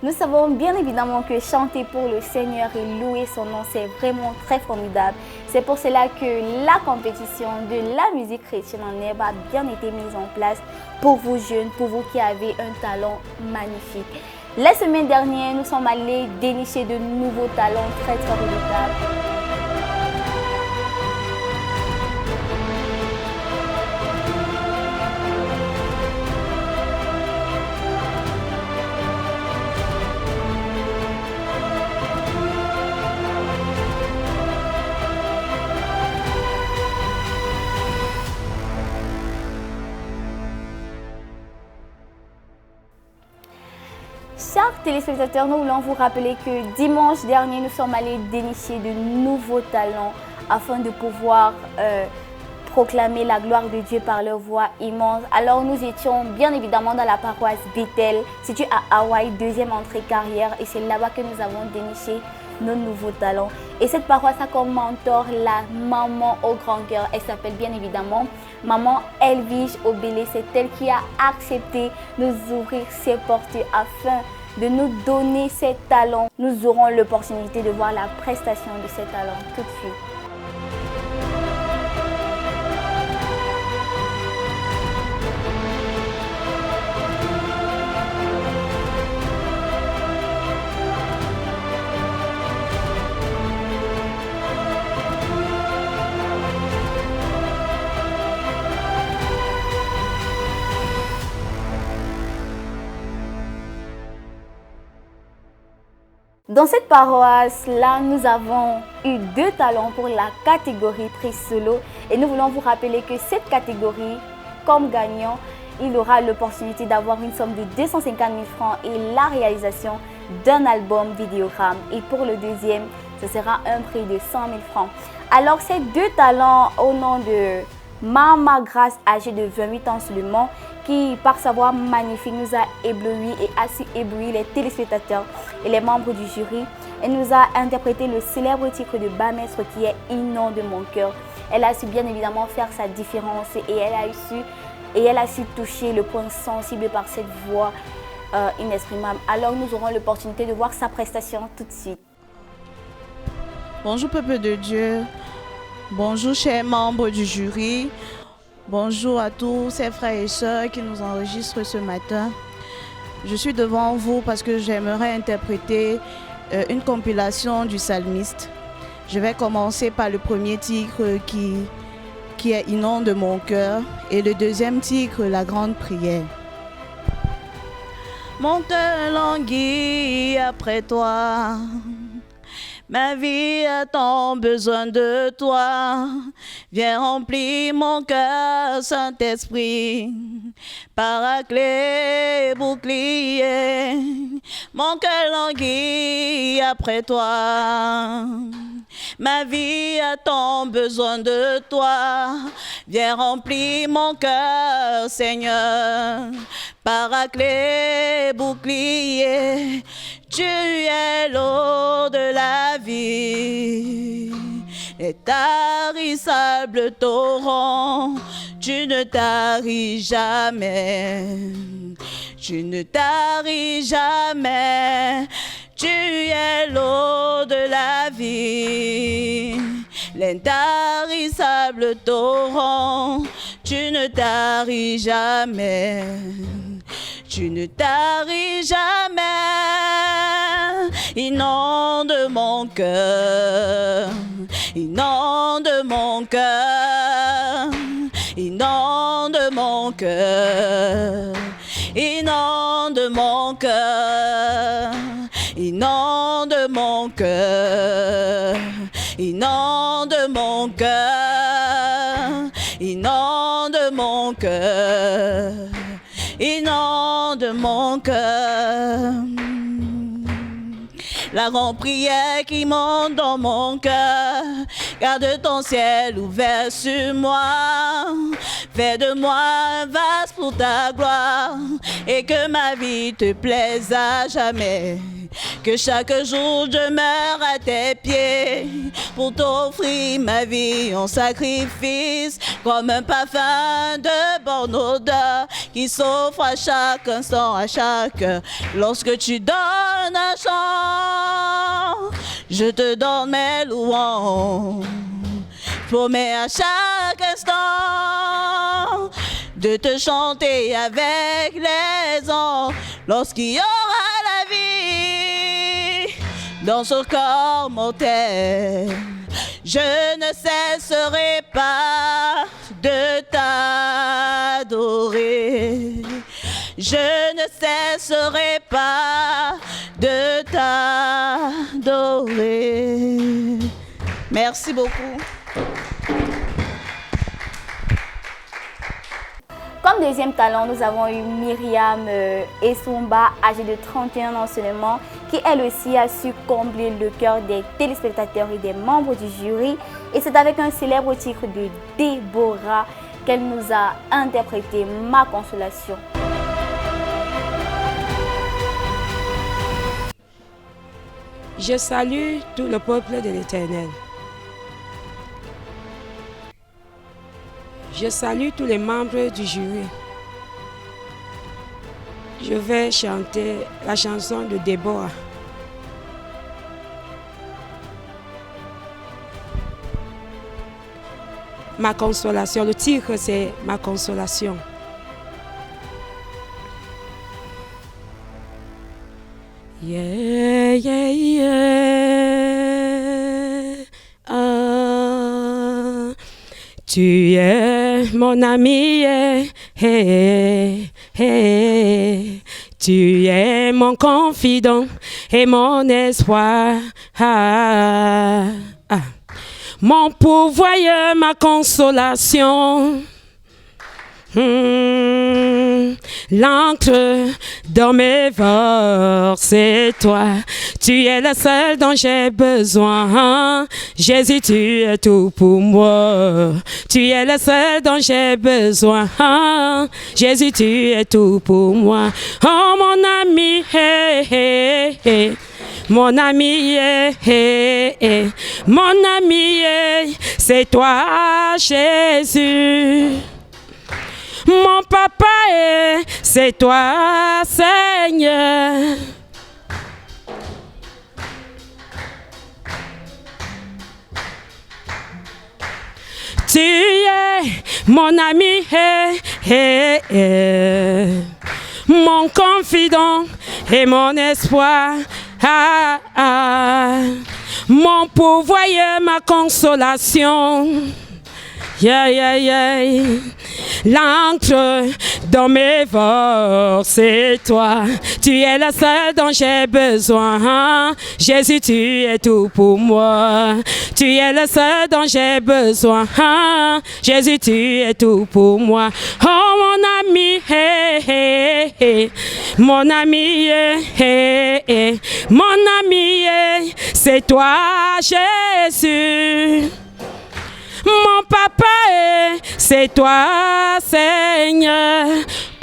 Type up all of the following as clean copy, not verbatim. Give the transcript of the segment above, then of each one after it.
Nous savons bien évidemment que chanter pour le Seigneur et louer son nom, c'est vraiment très formidable. C'est pour cela que la compétition de la musique chrétienne en herbe a bien été mise en place pour vous jeunes, pour vous qui avez un talent magnifique. La semaine dernière, nous sommes allés dénicher de nouveaux talents très redoutables. Chers téléspectateurs, nous voulons vous rappeler que dimanche dernier, nous sommes allés dénicher de nouveaux talents afin de pouvoir proclamer la gloire de Dieu par leur voix immense. Alors nous étions bien évidemment dans la paroisse Bethel, située à Hawaï, deuxième entrée carrière, et c'est là-bas que nous avons déniché nos nouveaux talents. Et cette paroisse a comme mentor la maman au grand cœur. Elle s'appelle bien évidemment Maman Elvige Obélé. C'est elle qui a accepté de nous ouvrir ses portes afin de nous donner ses talents. Nous aurons l'opportunité de voir la prestation de ces talents tout de suite. Dans cette paroisse-là, nous avons eu 2 talents pour la catégorie prix solo et nous voulons vous rappeler que cette catégorie, comme gagnant, il aura l'opportunité d'avoir une somme de 250 000 francs et la réalisation d'un album vidéogramme. Et pour le deuxième, ce sera un prix de 100 000 francs. Alors ces 2 talents au nom de Mama Grace, âgée de 28 ans seulement, qui par sa voix magnifique nous a ébloui et a su éblouir les téléspectateurs et les membres du jury. Elle nous a interprété le célèbre titre de Bas-Maître qui est Inonde mon cœur. Elle a su bien évidemment faire sa différence et elle a su toucher le point sensible par cette voix inexprimable. Alors nous aurons l'opportunité de voir sa prestation tout de suite. Bonjour peuple de Dieu, bonjour chers membres du jury. Bonjour à tous ces frères et sœurs qui nous enregistrent ce matin. Je suis devant vous parce que j'aimerais interpréter une compilation du psalmiste. Je vais commencer par le premier titre qui est Inonde mon cœur et le deuxième titre, La grande prière. Mon cœur languit après toi. Ma vie a tant besoin de toi. Viens remplir mon cœur, Saint-Esprit. Paraclet, bouclier. Mon cœur languit après toi. Ma vie a tant besoin de toi. Viens remplir mon cœur, Seigneur. Paraclet, bouclier. Tu es l'eau de la vie, les tarissables torrents, tu ne taris jamais, tu ne taris jamais, tu es l'eau de la vie, les tarissables torrents, tu ne taris jamais. Tu ne taris jamais, inonde mon cœur, inonde mon cœur, inonde mon cœur, inonde mon cœur, inonde mon cœur, inonde mon cœur, inonde mon cœur. Inonde mon cœur. La grande prière qui monte dans mon cœur, garde ton ciel ouvert sur moi. Fais de moi un vase pour ta gloire et que ma vie te plaise à jamais. Que chaque jour je demeure à tes pieds pour t'offrir ma vie en sacrifice, comme un parfum de bonne odeur qui s'offre à chaque instant, à chaque heure. Lorsque tu donnes un chant, je te donne mes louanges. Promets à chaque instant de te chanter avec les anges lorsqu'il y aura la vie dans ce corps mortel. Je ne cesserai pas de t'adorer. Je ne cesserai pas de t'adorer. Merci beaucoup. Comme deuxième talent, nous avons eu Myriam Essomba, âgée de 31 ans seulement, qui elle aussi a su combler le cœur des téléspectateurs et des membres du jury. Et c'est avec un célèbre titre de Déborah qu'elle nous a interprété Ma Consolation. Je salue tout le peuple de l'Éternel. Je salue tous les membres du jury. Je vais chanter la chanson de Déborah. Ma consolation. Le titre, c'est Ma consolation. Yeah, yeah, yeah. Ah. Tu es mon ami, yeah. Hey, hey. Tu es mon confident et mon espoir. Ah, ah. Mon pourvoyeur, ma consolation. L'encre dans mes veines, c'est toi. Tu es le seul dont j'ai besoin. Jésus, tu es tout pour moi. Tu es le seul dont j'ai besoin. Jésus, tu es tout pour moi. Oh mon ami, hey, hey, hey. Mon ami, yeah, hey, hey. Mon ami, yeah, c'est toi, Jésus. Mon papa, c'est toi, Seigneur. Tu es mon ami, mon confident et mon espoir. Ah, ah. Mon pourvoyeur, ma consolation. Yeah, yeah, yeah. L'encre dans mes veines, c'est toi. Tu es le seul dont j'ai besoin. Jésus, tu es tout pour moi. Tu es le seul dont j'ai besoin. Jésus, tu es tout pour moi. Oh mon ami, hey, hey, hey. Mon ami, hey, hey. Mon ami, hey. C'est toi, Jésus. Mon papa, c'est toi, Seigneur.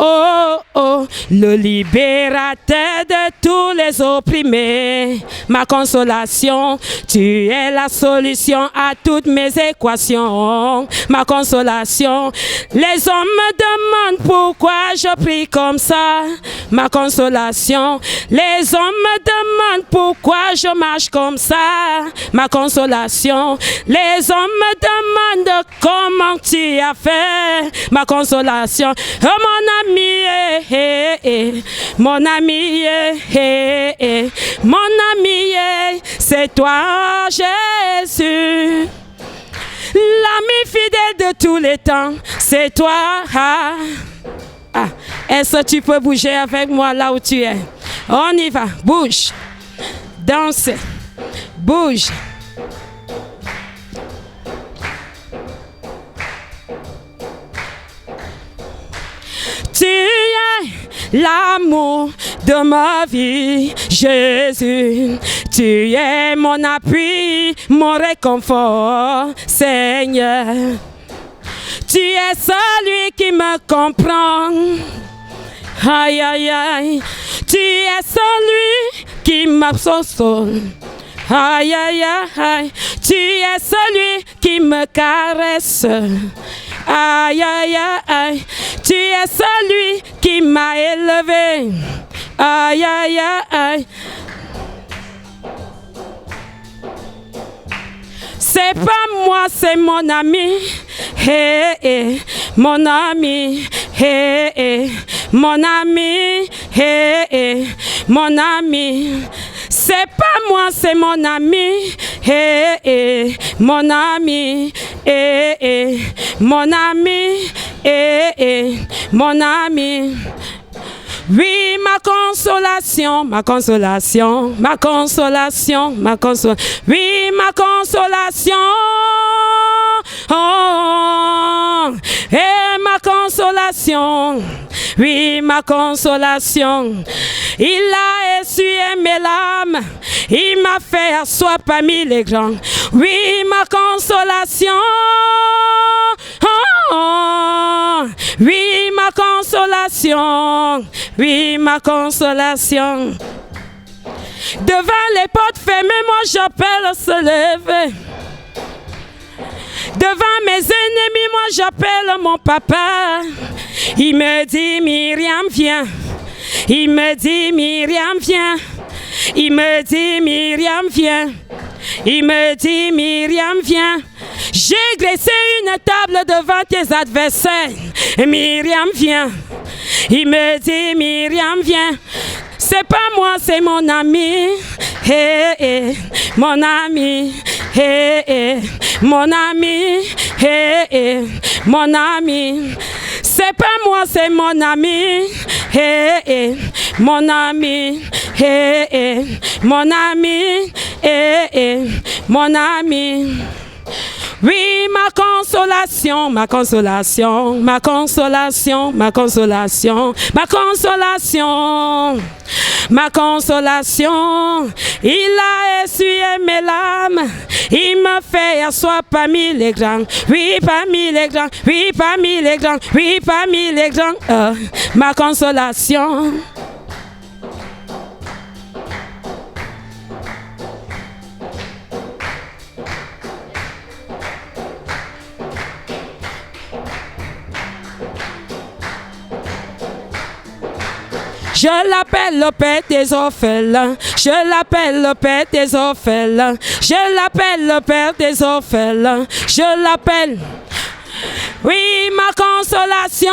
Oh, oh, le libérateur de tous les opprimés. Ma consolation, tu es la solution à toutes mes équations. Ma consolation, les hommes me demandent pourquoi je prie comme ça. Ma consolation, les hommes me demandent pourquoi je marche comme ça. Ma consolation, les hommes me demandent comment tu as fait. Ma consolation, oh mon ami, mon ami, mon ami, c'est toi, Jésus. L'ami fidèle de tous les temps, c'est toi. Ah. Ah. Est-ce que tu peux bouger avec moi là où tu es? On y va, bouge, danse, bouge. Tu es l'amour de ma vie, Jésus. Tu es mon appui, mon réconfort, Seigneur. Tu es celui qui me comprend. Aïe, aïe, aïe. Tu es celui qui m'absorbe. Aïe, aïe, aïe, tu es celui qui me caresse. Aïe, aïe, aïe, tu es celui qui m'a élevé. Aïe, aïe, aïe. C'est pas moi, c'est mon ami. Hey, hey, mon ami. Hey, hey, mon ami. Hey, hey, mon ami. C'est pas moi, c'est mon ami. Hey, hey, mon ami. Hey, hey, mon ami. Hey, hey, mon ami. Oui, ma consolation, ma consolation, ma consolation, ma consolation. Oui, ma consolation. Oh, et ma consolation. Oui, ma consolation. Il a essuyé mes larmes. Il m'a fait asseoir parmi les grands. Oui, ma consolation. Oh, oui, ma consolation. Oui, ma consolation. Devant les portes fermées, moi j'appelle à se lever. Devant mes ennemis, moi j'appelle mon papa. Il me dit, Myriam, viens. Il me dit, Myriam, viens. Il me dit, Myriam, viens. Il me dit, Myriam, viens. J'ai graissé une table devant tes adversaires. Et Myriam, viens. Il me dit, Myriam, viens. C'est pas moi, c'est mon ami. Hey, hey, mon ami. Hey, hey, mon ami. Hey, hey, mon ami. C'est pas moi, c'est mon ami. Hey, hey, mon ami. Hey, hey, mon ami. Hey, hey, mon ami. Oui, ma consolation, ma consolation, ma consolation, ma consolation, ma consolation, ma consolation. Il a essuyé mes larmes, il m'a fait asseoir parmi les grands. Oui, parmi les grands, oui, parmi les grands, oui, parmi les grands. Ma consolation. Je l'appelle le Père des orphelins. Je l'appelle le Père des orphelins. Je l'appelle le Père des orphelins. Je l'appelle. Oui, ma consolation.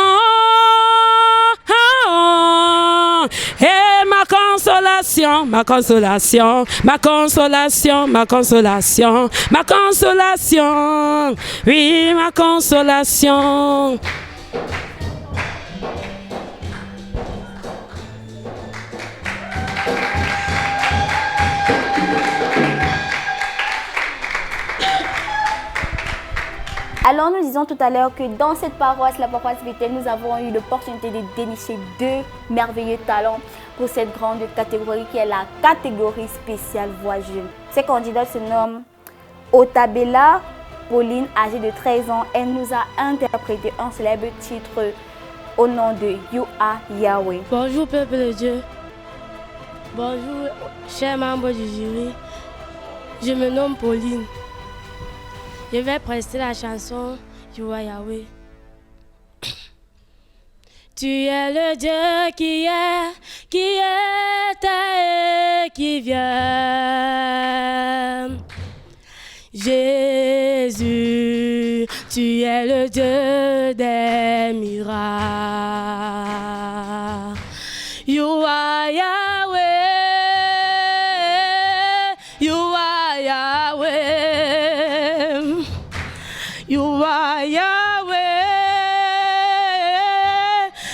Oh, et ma consolation, ma consolation, ma consolation, ma consolation, ma consolation. Oui, ma consolation. Alors nous disons tout à l'heure que dans cette paroisse, la paroisse Bethel, nous avons eu l'opportunité de dénicher deux merveilleux talents pour cette grande catégorie qui est la catégorie spéciale voix jeune. Ces candidats se nomment Otabella Pauline, âgée de 13 ans. Elle nous a interprété un célèbre titre au nom de You Are Yahweh. Bonjour peuple de Dieu. Bonjour chers membres du jury. Je me nomme Pauline. Je vais prester la chanson You Are Yahweh. Tu es le Dieu qui est et qui vient. Jésus, tu es le Dieu des miracles. You are Yahweh. You are Yahweh. You are Yahweh.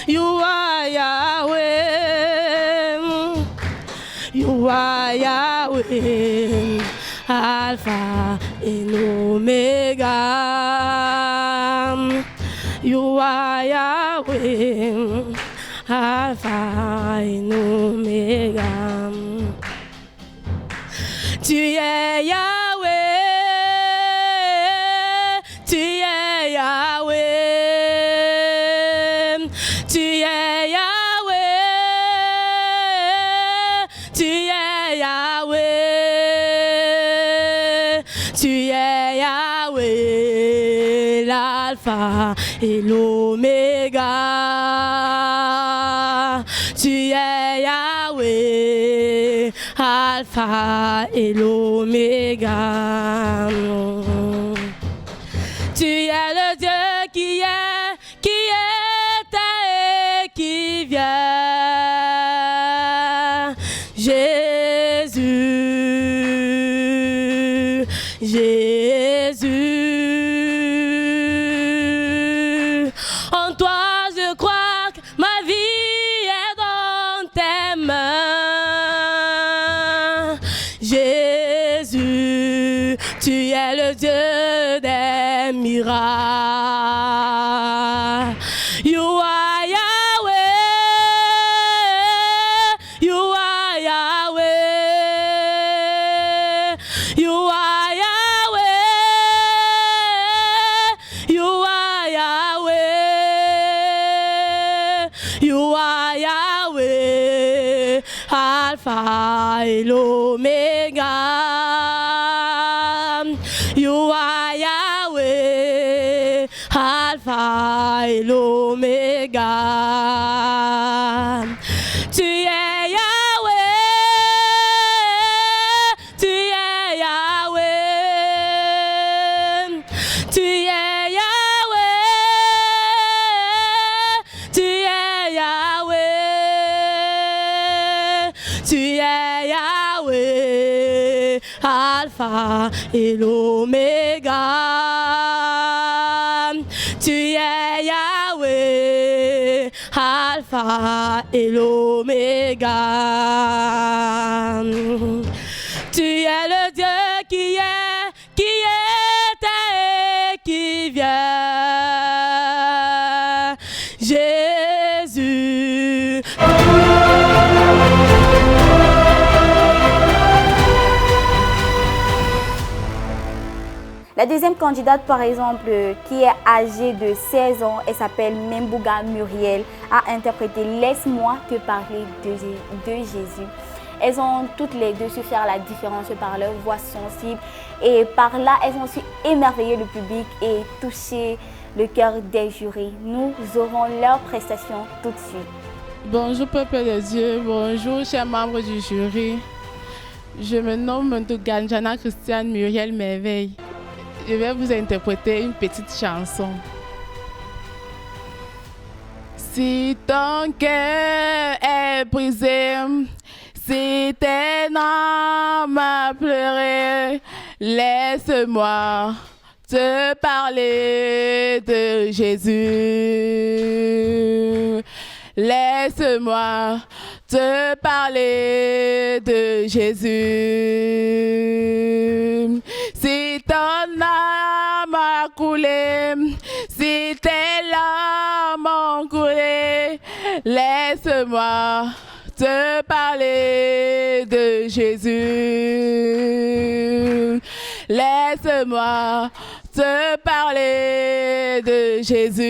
You are Yahweh. You are Yahweh. Alpha and Omega. You are Yahweh. Alpha and Omega. Tu es Yahweh. Tu es Yahweh. Tu es Yahweh. Tu es Yahweh. Tu es Yahweh, l'alpha et l'oméga. Tu es Yahweh, alpha et l'oméga. Tu es le Dieu qui était et qui vient. Jésus, Jésus. En toi je crois que ma vie est dans tes mains. Jésus, tu es le Dieu des miracles. You are Yahweh, you are Yahweh, you are Yahweh, you are Yahweh, you are Yahweh, Alpha et l'Oméga. You are Yahweh, Alpha et l'Oméga. Tu es Yahweh, tu es Yahweh, tu es Yahweh, tu es Yahweh, tu es Yahweh, Alpha et l'Oméga. Tu es Yahweh, Alpha et l'Oméga. Tu es le Dieu qui était et qui vient. Jésus. La deuxième candidate, par exemple, qui est âgée de 16 ans, elle s'appelle Membouga Muriel, a interprété « Laisse-moi te parler de Jésus ». Elles ont toutes les deux su faire la différence par leur voix sensible et par là, elles ont su émerveiller le public et toucher le cœur des jurys. Nous aurons leur prestation tout de suite. Bonjour peuple de Dieu, bonjour chers membres du jury. Je me nomme Ganjana Christiane Muriel Merveille. Je vais vous interpréter une petite chanson. Si ton cœur est brisé, si tes âmes a pleuré, laisse-moi te parler de Jésus. Laisse-moi te parler de Jésus. Si ton âme a coulé, si tes larmes ont coulé, laisse-moi te parler de Jésus. Laisse-moi te parler de Jésus.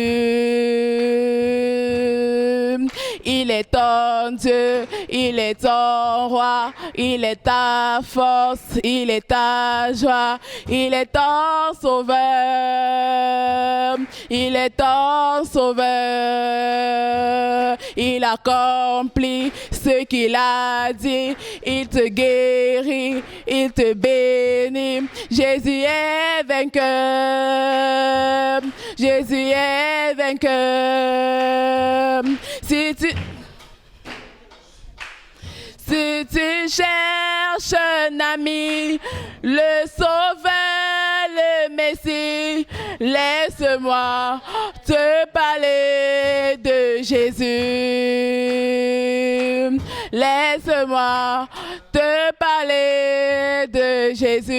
Il est ton Dieu, il est ton roi, il est ta force, il est ta joie, il est ton sauveur, il est ton sauveur. Il accomplit ce qu'il a dit, il te guérit, il te bénit. Jésus est vainqueur, Jésus est vainqueur. Si tu cherches un ami, le sauveur, le Messie, laisse-moi te parler de Jésus. Laisse-moi te parler de Jésus.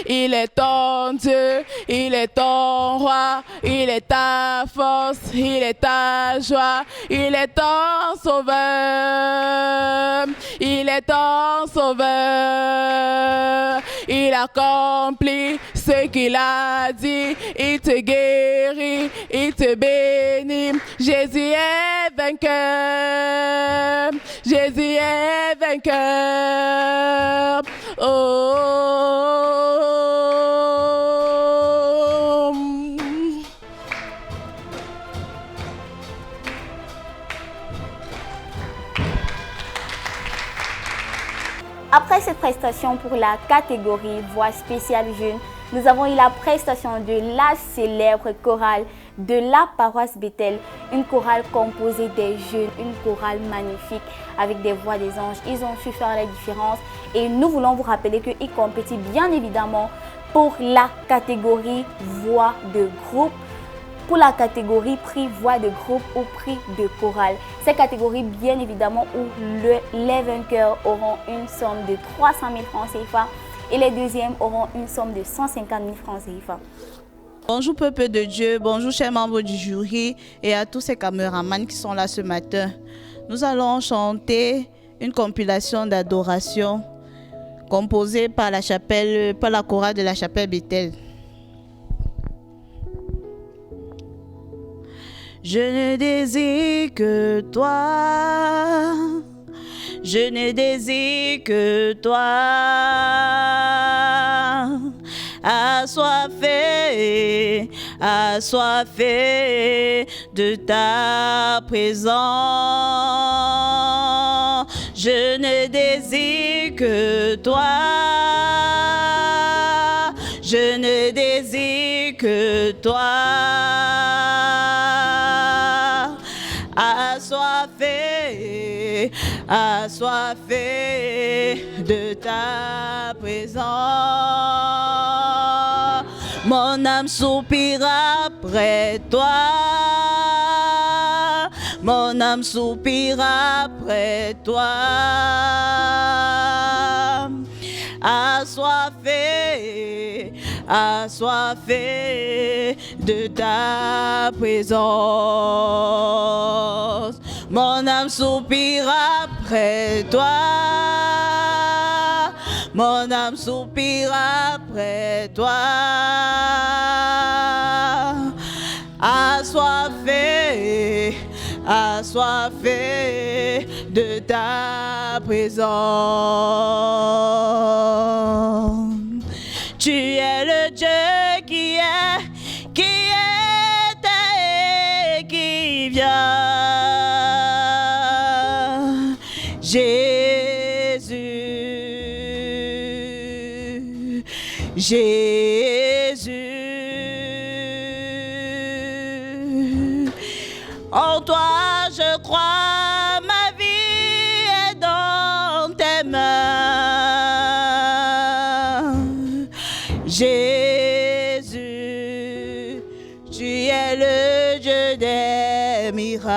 Il est ton Dieu, il est ton roi, il est ta force, il est ta joie, il est ton sauveur, il est ton sauveur. Il accomplit ce qu'il a dit, il te guérit, il te bénit. Jésus est vainqueur, Jésus est vainqueur. Oh. cette prestation pour la catégorie voix spéciale jeune, nous avons eu la prestation de la célèbre chorale de la paroisse Bethel, une chorale composée des jeunes, une chorale magnifique avec des voix des anges. Ils ont su faire la différence et nous voulons vous rappeler qu'ils compétissent bien évidemment pour la catégorie voix de groupe, pour la catégorie prix voix de groupe ou prix de chorale. Ces catégories bien évidemment où les vainqueurs auront une somme de 300 000 francs CFA et les deuxièmes auront une somme de 150 000 francs CFA. Bonjour peuple de Dieu, bonjour chers membres du jury et à tous ces caméramans qui sont là ce matin. Nous allons chanter une compilation d'adoration composée par la chorale de la chapelle Bethel. Je ne désire que toi, je ne désire que toi, assoiffé, assoiffé de ta présence. Je ne désire que toi, je ne désire que toi, assoiffé, assoiffé de ta présence. Mon âme soupire après toi, mon âme soupire après toi, assoiffé, assoiffé de ta présence. Mon âme soupire après toi, mon âme soupire après toi, assoiffé, assoiffé de ta présence. Tu es le Dieu qui était et qui vient. Jésus, Jésus, en toi je crois, ma vie est dans tes mains. Jésus, tu es le Dieu des miracles.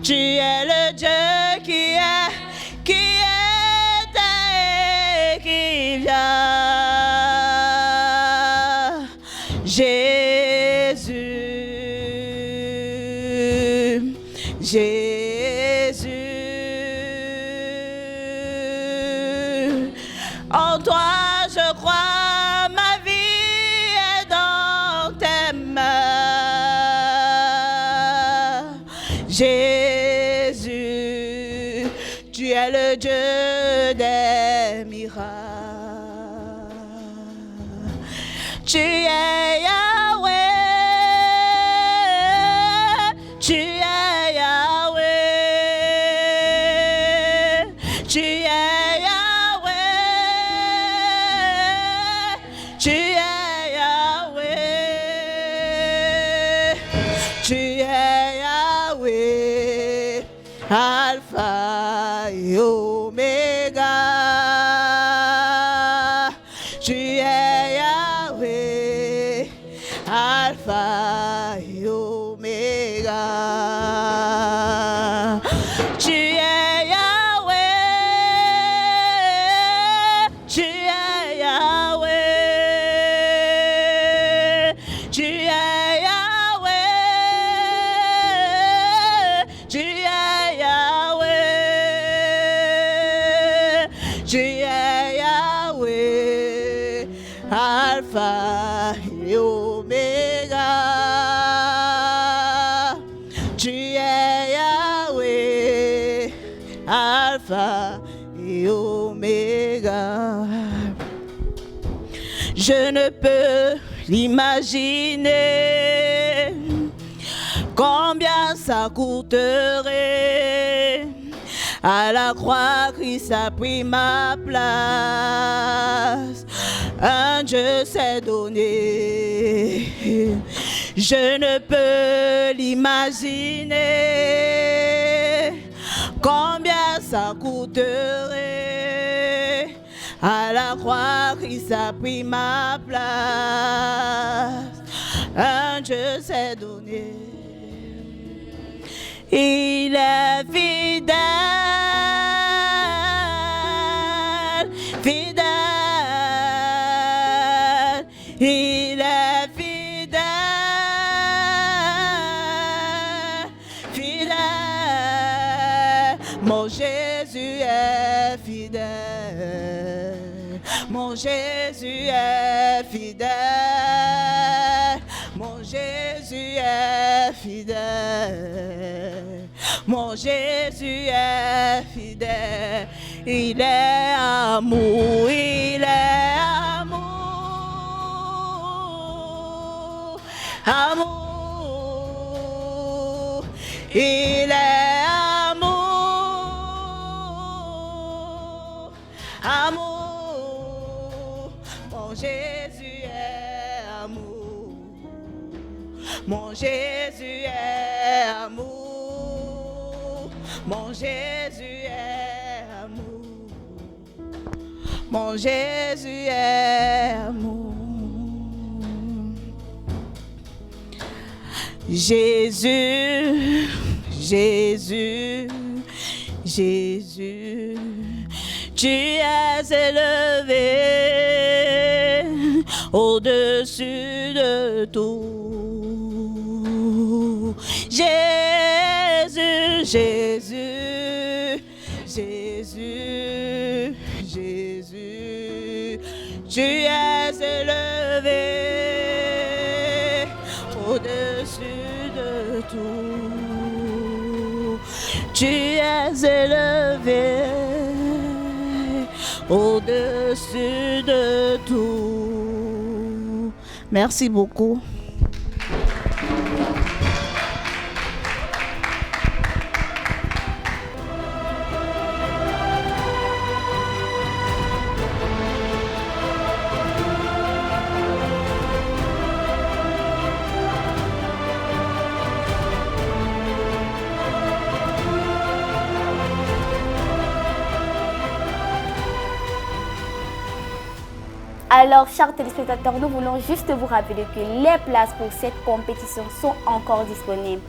Tu es le Dieu qui était et qui vient. Jésus, Jésus, en toi je crois, ma vie est dans tes mains. Jésus, tu es le Dieu des miracles. Tu es Yahweh, tu es Yahweh, tu es Yahweh, tu es Yahweh, tu es Yahweh, Alpha et Omega. Tu es Yahweh, Alpha et Omega. Tu es Yahweh, tu es Yahweh, tu es Yahweh, tu es Yahweh, tu es Yahweh, Alpha et Omega. Tu es Yahweh, Alpha et Omega. Je ne peux l'imaginer combien ça coûterait À la croix, Christ a pris ma place. Un Dieu s'est donné. Je ne peux l'imaginer. Combien ça coûterait? À la croix, Christ a pris ma place. Un Dieu s'est donné. Il est fidèle, fidèle. Il est fidèle, fidèle. Mon Jésus est fidèle. Mon Jésus est fidèle. Mon Jésus est fidèle. Mon Jésus est fidèle. Il est amour, il est amour. Amour, il est amour. Amour, mon Jésus est amour. Mon Jésus est amour. Mon Jésus est amour. Mon Jésus est amour. Jésus, Jésus, Jésus, tu es élevé au-dessus de tout. Jésus, Jésus, Jésus, Jésus, tu es élevé au-dessus de tout. Tu es élevé au-dessus de tout. Merci beaucoup. Alors, chers téléspectateurs, nous voulons juste vous rappeler que les places pour cette compétition sont encore disponibles.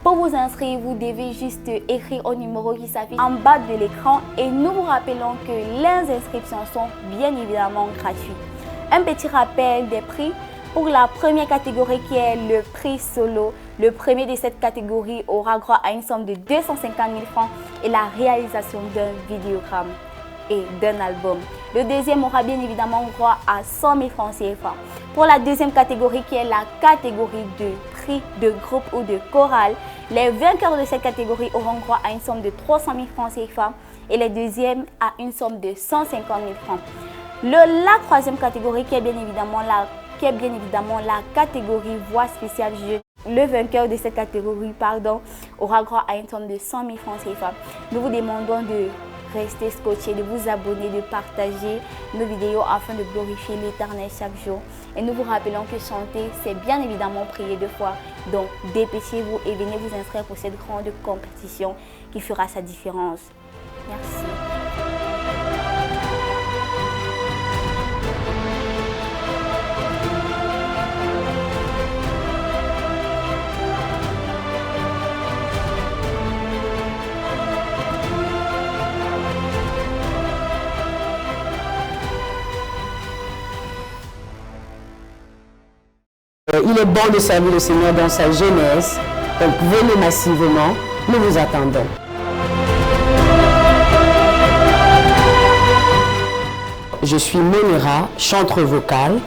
Pour vous inscrire, vous devez juste écrire au numéro qui s'affiche en bas de l'écran et nous vous rappelons que les inscriptions sont bien évidemment gratuites. Un petit rappel des prix. Pour la première catégorie qui est le prix solo, le premier de cette catégorie aura droit à une somme de 250 000 francs et la réalisation d'un vidéogramme et d'un album. Le deuxième aura bien évidemment droit à 100 000 francs CFA. Pour la deuxième catégorie qui est la catégorie de prix de groupe ou de chorale, les vainqueurs de cette catégorie auront droit à une somme de 300 000 francs CFA et les deuxièmes à une somme de 150 000 francs. La troisième catégorie qui est bien évidemment la catégorie voix spéciale jeu. Le vainqueur de cette catégorie aura droit à une somme de 100 000 francs CFA. Nous vous demandons de rester scotché, de vous abonner, de partager nos vidéos afin de glorifier l'Éternel chaque jour. Et nous vous rappelons que chanter, c'est bien évidemment prier 2 fois. Donc dépêchez-vous et venez vous inscrire pour cette grande compétition qui fera sa différence. Merci. Il est bon de servir le Seigneur dans sa jeunesse. Donc venez massivement, nous vous attendons. Je suis Monera, chanteur vocal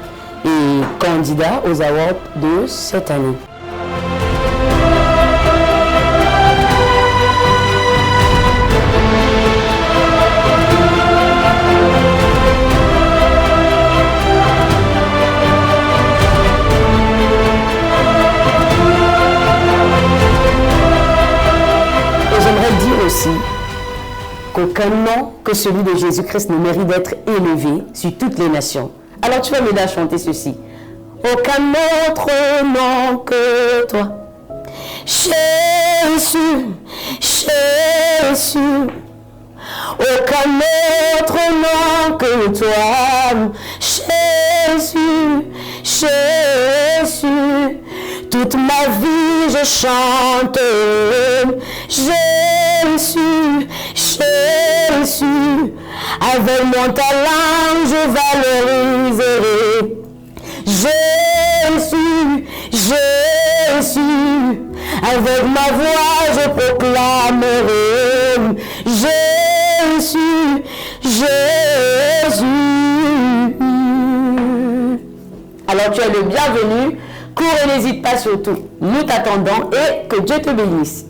et candidat aux awards de cette année. que celui de Jésus-Christ ne mérite d'être élevé sur toutes les nations. Alors tu vas m'aider à chanter ceci. Aucun autre nom que toi. Jésus, Jésus. Aucun autre nom que toi. Jésus, Jésus. Toute ma vie je chante. Jésus, Jésus. Avec mon talent je valoriserai. Jésus, Jésus, avec ma voix je proclamerai. Jésus, Jésus. Alors tu es le bienvenu, cours et n'hésite pas surtout. Nous t'attendons et que Dieu te bénisse.